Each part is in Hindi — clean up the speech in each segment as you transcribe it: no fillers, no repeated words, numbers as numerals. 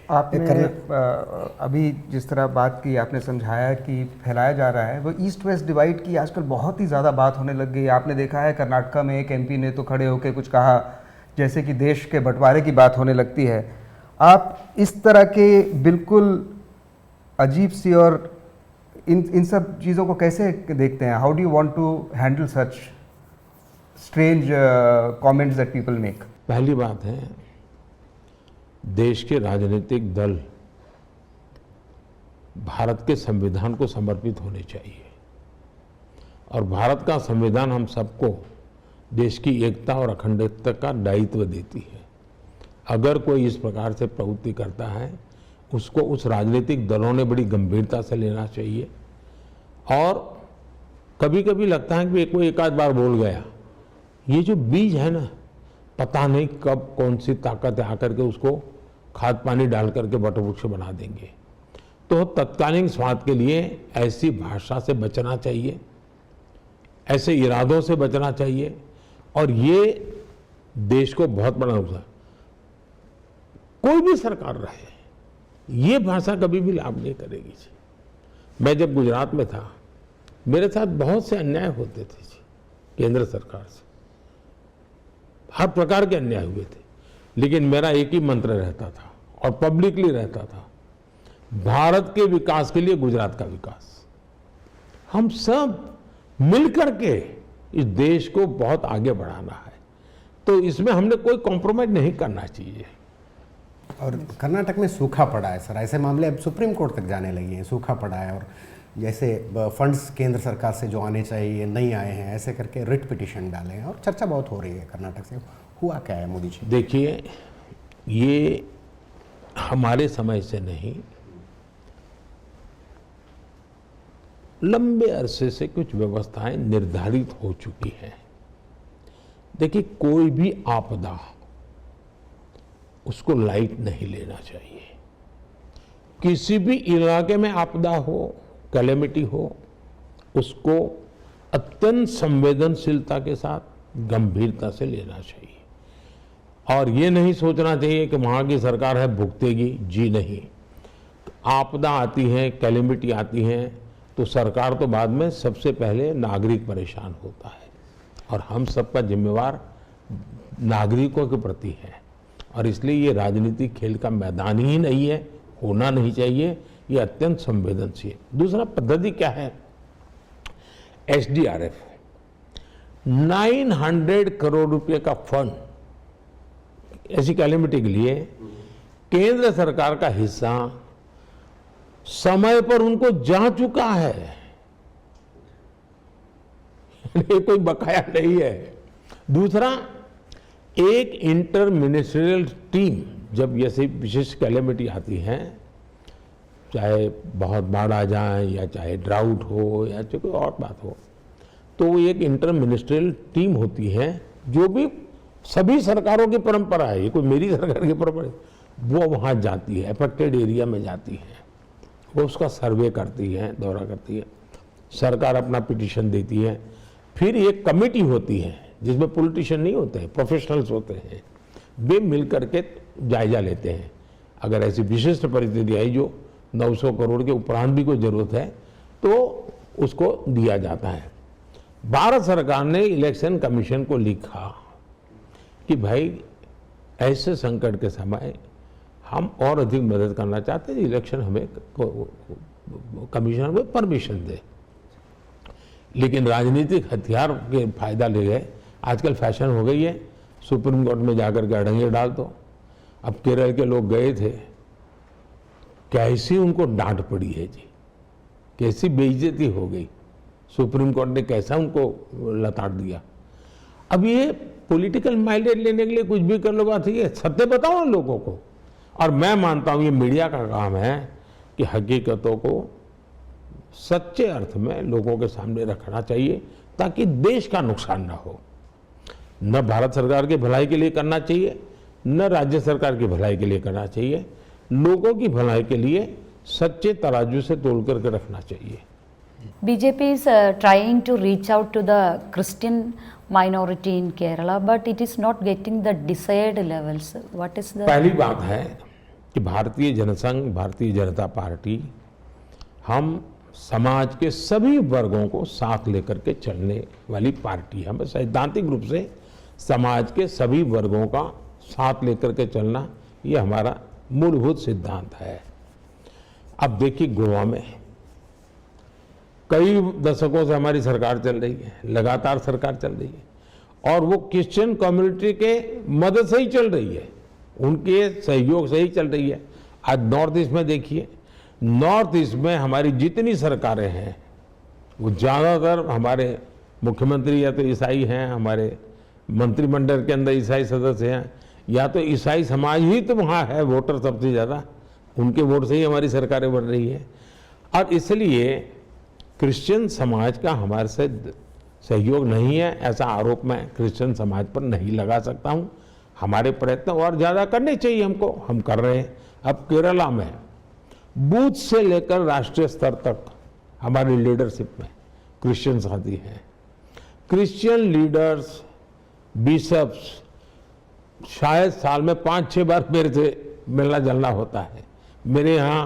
आपने अभी जिस तरह बात की, आपने समझाया कि फैलाया जा रहा है, वो ईस्ट वेस्ट डिवाइड की आजकल बहुत ही ज़्यादा बात होने लग गई। आपने देखा है कर्नाटका में एक एमपी ने तो खड़े होकर कुछ कहा जैसे कि देश के बंटवारे की बात होने लगती है। आप इस तरह के बिल्कुल अजीब सी और इन सब चीज़ों को कैसे देखते हैं? How do you want to handle such strange comments that people make? पहली बात है, देश के राजनीतिक दल भारत के संविधान को समर्पित होने चाहिए और भारत का संविधान हम सबको देश की एकता और अखंडता का दायित्व देती है। अगर कोई इस प्रकार से प्रवृत्ति करता है, उसको उस राजनीतिक दलों ने बड़ी गंभीरता से लेना चाहिए। और कभी कभी लगता है कि कोई एक आध बार बोल गया, ये जो बीज है ना, पता नहीं कब कौन सी ताकत आकर के उसको खाद पानी डाल करके वटवृक्ष बना देंगे। तो तत्कालीन स्वार्थ के लिए ऐसी भाषा से बचना चाहिए, ऐसे इरादों से बचना चाहिए। और ये देश को बहुत बड़ा नुकसान, कोई भी सरकार रहे, ये भाषा कभी भी लाभ नहीं करेगी जी। मैं जब गुजरात में था, मेरे साथ बहुत से अन्याय होते थे जी, केंद्र सरकार से हर प्रकार के अन्याय हुए थे, लेकिन मेरा एक ही मंत्र रहता था और पब्लिकली रहता था, भारत के विकास के लिए गुजरात का विकास। हम सब मिलकर के इस देश को बहुत आगे बढ़ाना है, तो इसमें हमने कोई कॉम्प्रोमाइज नहीं करना चाहिए। और कर्नाटक में सूखा पड़ा है सर, ऐसे मामले अब सुप्रीम कोर्ट तक जाने लगे हैं, सूखा पड़ा है और जैसे फंड्स केंद्र सरकार से जो आने चाहिए नहीं आए हैं, ऐसे करके रिट पिटीशन डाले हैं और चर्चा बहुत हो रही है कर्नाटक से। हुआ क्या है मोदी जी? देखिए, ये हमारे समय से नहीं, लंबे अरसे से कुछ व्यवस्थाएं निर्धारित हो चुकी हैं। देखिए, कोई भी आपदा उसको लाइट नहीं लेना चाहिए। किसी भी इलाके में आपदा हो, कैलेमिटी हो, उसको अत्यंत संवेदनशीलता के साथ गंभीरता से लेना चाहिए और ये नहीं सोचना चाहिए कि वहाँ की सरकार है भुगतेगी। जी नहीं, आपदा आती है, कैलेमिटी आती है, तो सरकार तो बाद में, सबसे पहले नागरिक परेशान होता है और हम सबका जिम्मेवार नागरिकों के प्रति है। और इसलिए ये राजनीतिक खेल का मैदान ही नहीं है, होना नहीं चाहिए, ये अत्यंत संवेदनशील। दूसरा पद्धति क्या है? SDRF 900 करोड़ रुपए का फंड ऐसी कैलेमिटी के लिए केंद्र सरकार का हिस्सा समय पर उनको जा चुका है, ये कोई बकाया नहीं है। दूसरा, एक इंटर मिनिस्ट्रियल टीम जब ऐसी विशेष कैलेमिटी आती है, चाहे बहुत बाढ़ आ जाए या चाहे ड्राउट हो या चाहे कोई और बात हो, तो एक इंटर मिनिस्ट्रियल टीम होती है, जो भी सभी सरकारों की परंपरा है, ये कोई मेरी सरकार की परंपरा है, वो वहाँ जाती है, अफेक्टेड एरिया में जाती है, वो उसका सर्वे करती है, दौरा करती है, सरकार अपना पिटीशन देती है। फिर एक कमेटी होती है जिसमें पॉलिटिशियन नहीं होते हैं, प्रोफेशनल्स होते हैं, वे मिल करके जायजा लेते हैं। अगर ऐसी विशिष्ट परिस्थिति आई जो 900 करोड़ के उपरांत भी कोई जरूरत है, तो उसको दिया जाता है। भारत सरकार ने इलेक्शन कमीशन को लिखा कि भाई ऐसे संकट के समय हम और अधिक मदद करना चाहते हैं, इलेक्शन हमें कमीशन हमें परमिशन दे। लेकिन राजनीतिक हथियार के फायदा ले गए। आजकल फैशन हो गई है, सुप्रीम कोर्ट में जाकर के अड़ंगे डाल दो। अब केरल के लोग गए थे, कैसी उनको डांट पड़ी है जी, कैसी बेइज्जती हो गई, सुप्रीम कोर्ट ने कैसा उनको लताड़ दिया। अब ये पॉलिटिकल माइलेज लेने के लिए कुछ भी कर लो, बात ये सत्य बताओ ना लोगों को। और मैं मानता हूं ये मीडिया का काम है कि हकीकतों को सच्चे अर्थ में लोगों के सामने रखना चाहिए, ताकि देश का नुकसान ना हो। न भारत सरकार की भलाई के लिए करना चाहिए, न राज्य सरकार की भलाई के लिए करना चाहिए, लोगों की भलाई के लिए सच्चे तराजू से तोल करके रखना चाहिए। BJP is trying to reach out to the Christian minority in Kerala, but it is not getting the desired levels. What is the? पहली बात है कि भारतीय जनसंघ, भारतीय जनता पार्टी, हम समाज के सभी वर्गों को साथ लेकर के चलने वाली पार्टी है। हमें सैद्धांतिक रूप से समाज के सभी वर्गों का साथ लेकर के चलना, ये हमारा मूलभूत सिद्धांत है। अब देखिए, गोवा में कई दशकों से हमारी सरकार चल रही है, लगातार सरकार चल रही है, और वो क्रिश्चियन कम्युनिटी के मदद से ही चल रही है, उनके सहयोग से ही चल रही है। आज नॉर्थ ईस्ट में देखिए, नॉर्थ ईस्ट में हमारी जितनी सरकारें हैं वो ज़्यादातर हमारे मुख्यमंत्री या तो ईसाई हैं, हमारे मंत्रिमंडल के अंदर ईसाई सदस्य हैं, या तो ईसाई समाज ही तो वहाँ है, वोटर सबसे ज़्यादा, उनके वोट से ही हमारी सरकारें बन रही है। और इसलिए क्रिश्चियन समाज का हमारे से सहयोग नहीं है, ऐसा आरोप मैं क्रिश्चियन समाज पर नहीं लगा सकता हूँ। हमारे प्रयत्न और ज़्यादा करने चाहिए हमको, हम कर रहे हैं। अब केरला में बूथ से लेकर राष्ट्रीय स्तर तक हमारी लीडरशिप में क्रिश्चियन साथी हैं। क्रिश्चियन लीडर्स, बिशप्स शायद साल में 5-6 बार मेरे से मिलना जुलना होता है। मेरे यहाँ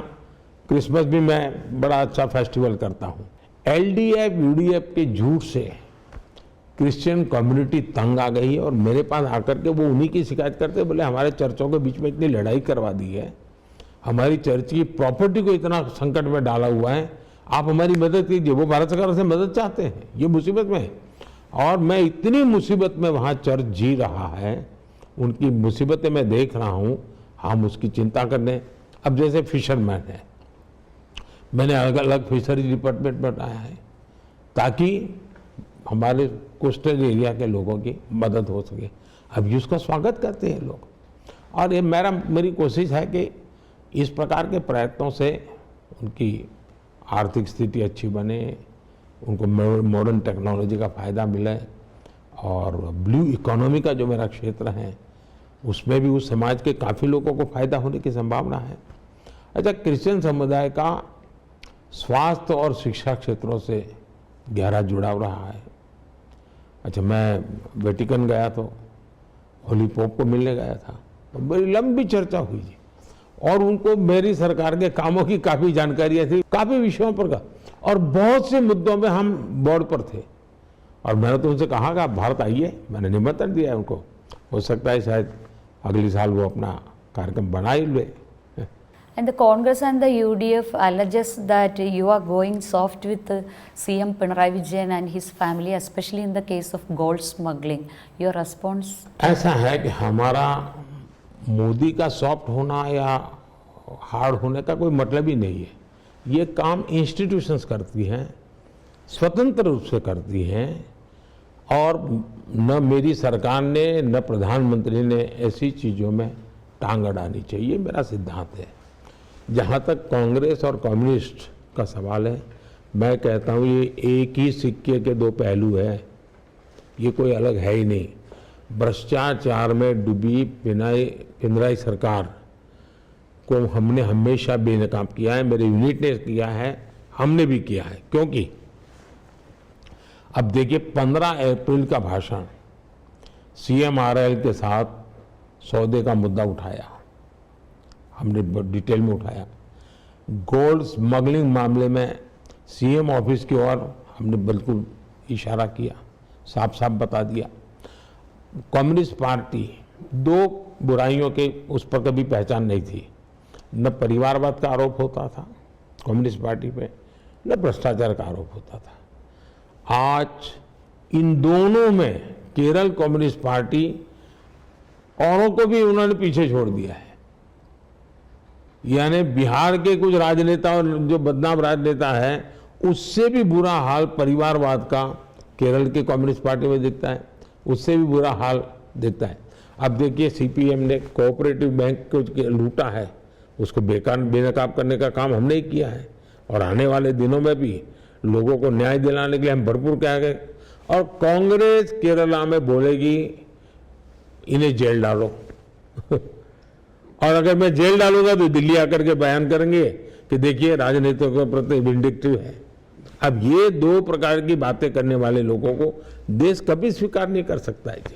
क्रिसमस भी मैं बड़ा अच्छा फेस्टिवल करता हूँ। एलडीएफ, यूडीएफ के झूठ से क्रिश्चियन कम्युनिटी तंग आ गई है और मेरे पास आकर के वो उन्हीं की शिकायत करते, बोले हमारे चर्चों के बीच में इतनी लड़ाई करवा दी है, हमारी चर्च की प्रॉपर्टी को इतना संकट में डाला हुआ है, आप हमारी मदद कीजिए। वो भारत सरकार से मदद चाहते हैं, ये मुसीबत में, और मैं इतनी मुसीबत में वहाँ चर्च जी रहा है, उनकी मुसीबतें मैं देख रहा हूँ, हम उसकी चिंता करने। अब जैसे फिशरमैन है, मैंने अलग अलग फिशरी डिपार्टमेंट बनाया है ताकि हमारे कोस्टल एरिया के लोगों की मदद हो सके। अब उसका स्वागत करते हैं लोग, और ये मेरी कोशिश है कि इस प्रकार के प्रयत्नों से उनकी आर्थिक स्थिति अच्छी बने, उनको मॉडर्न टेक्नोलॉजी का फ़ायदा मिले, और ब्लू इकोनॉमी का जो मेरा क्षेत्र है उसमें भी उस समाज के काफ़ी लोगों को फ़ायदा होने की संभावना है। अच्छा, क्रिश्चियन समुदाय का स्वास्थ्य और शिक्षा क्षेत्रों से गहरा जुड़ाव रहा है। अच्छा, मैं वेटिकन गया तो होली पोप को मिलने गया था, तो बड़ी लंबी चर्चा हुई जी, और उनको मेरी सरकार के कामों की काफ़ी जानकारियाँ थी, काफ़ी विषयों पर का, और बहुत से मुद्दों में हम बोर्ड पर थे। और मैंने तो उनसे कहा कि आप भारत आइए, मैंने निमंत्रण दिया है उनको, हो सकता है शायद अगले साल वो अपना कार्यक्रम बना ही ले। And the Congress and the UDF alleges that you are going soft with CM Pinarayi Vijayan and his family, especially in the case of gold smuggling. Your response? ऐसा है कि हमारा मोदी का सॉफ्ट होना या हार्ड होने का कोई मतलब ही नहीं है। ये काम इंस्टीट्यूशंस करती हैं, स्वतंत्र रूप से करती हैं, और न मेरी सरकार ने न प्रधानमंत्री ने ऐसी चीज़ों में टांग अड़ानी चाहिए, मेरा सिद्धांत है। जहाँ तक कांग्रेस और कम्युनिस्ट का सवाल है, मैं कहता हूँ ये एक ही सिक्के के दो पहलू है, ये कोई अलग है ही नहीं। भ्रष्टाचार में डूबी पिनराई सरकार को हमने हमेशा बेनकाब किया है, मेरे यूनिट ने किया है, हमने भी किया है। क्योंकि अब देखिए, 15 अप्रैल का भाषण, CMRL के साथ सौदे का मुद्दा उठाया, हमने डिटेल में उठाया। गोल्ड स्मगलिंग मामले में CM ऑफिस की ओर हमने बिल्कुल इशारा किया, साफ साफ बता दिया। कम्युनिस्ट पार्टी दो बुराइयों के उस पर कभी पहचान नहीं थी, न परिवारवाद का आरोप होता था कम्युनिस्ट पार्टी पे, न भ्रष्टाचार का आरोप होता था। आज इन दोनों में केरल कम्युनिस्ट पार्टी औरों को भी उन्होंने पीछे छोड़ दिया है। यानी बिहार के कुछ राजनेता और जो बदनाम राजनेता है, उससे भी बुरा हाल परिवारवाद का केरल के कम्युनिस्ट पार्टी में दिखता है, उससे भी बुरा हाल दिखता है। अब देखिए, CPM ने कोऑपरेटिव बैंक को लूटा है, उसको बेनकाब करने का काम हमने ही किया है, और आने वाले दिनों में भी लोगों को न्याय दिलाने के लिए हम भरपूर क्या करें। और कांग्रेस केरला में बोलेगी इन्हें जेल डालो और अगर मैं जेल डालूंगा तो दिल्ली आकर के बयान करेंगे कि देखिए राजनीतियों के प्रति विंडिक्टिव है। अब ये दो प्रकार की बातें करने वाले लोगों को देश कभी स्वीकार नहीं कर सकता है जी।